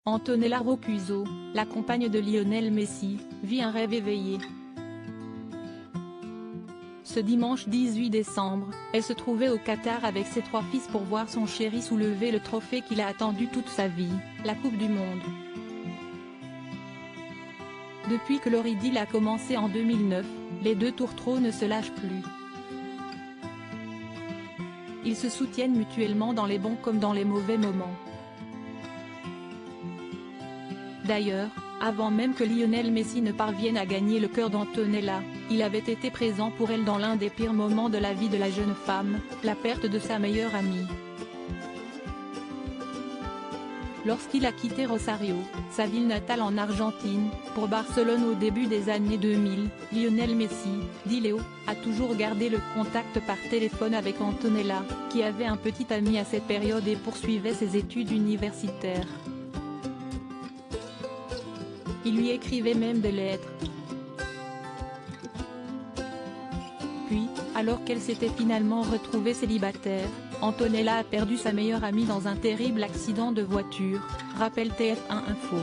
Antonella Roccuzzo, la compagne de Lionel Messi, vit un rêve éveillé. Ce dimanche 18 décembre, elle se trouvait au Qatar avec ses 3 fils pour voir son chéri soulever le trophée qu'il a attendu toute sa vie, la Coupe du Monde. Depuis que leur idylle a commencé en 2009, les deux tourtereaux ne se lâchent plus. Ils se soutiennent mutuellement dans les bons comme dans les mauvais moments. D'ailleurs, avant même que Lionel Messi ne parvienne à gagner le cœur d'Antonella, il avait été présent pour elle dans l'un des pires moments de la vie de la jeune femme, la perte de sa meilleure amie. Lorsqu'il a quitté Rosario, sa ville natale en Argentine, pour Barcelone au début des années 2000, Lionel Messi, dit Léo, a toujours gardé le contact par téléphone avec Antonella, qui avait un petit ami à cette période et poursuivait ses études universitaires. Il lui écrivait même des lettres. Puis, alors qu'elle s'était finalement retrouvée célibataire, Antonella a perdu sa meilleure amie dans un terrible accident de voiture, rappelle TF1 Info.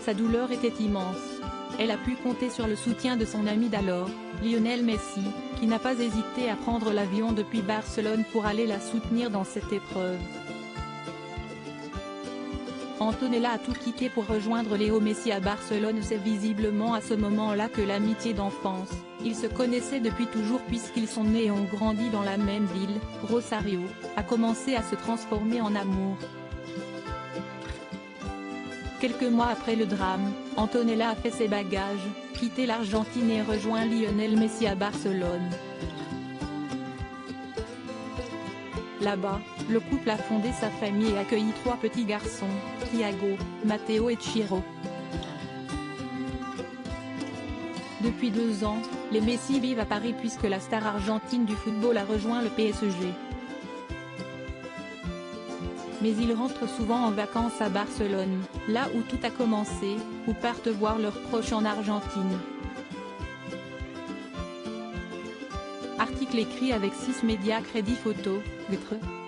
Sa douleur était immense. Elle a pu compter sur le soutien de son ami d'alors, Lionel Messi, qui n'a pas hésité à prendre l'avion depuis Barcelone pour aller la soutenir dans cette épreuve. Antonella a tout quitté pour rejoindre Léo Messi à Barcelone. C'est visiblement à ce moment-là que l'amitié d'enfance, ils se connaissaient depuis toujours puisqu'ils sont nés et ont grandi dans la même ville, Rosario, a commencé à se transformer en amour. Quelques mois après le drame, Antonella a fait ses bagages, quitté l'Argentine et rejoint Lionel Messi à Barcelone. Là-bas, le couple a fondé sa famille et accueilli 3 petits garçons, Thiago, Matteo et Ciro. Depuis 2 ans, les Messi vivent à Paris puisque la star argentine du football a rejoint le PSG. Mais ils rentrent souvent en vacances à Barcelone, là où tout a commencé, ou partent voir leurs proches en Argentine. Article écrit avec 6 médias Crédit Photo, Gtre.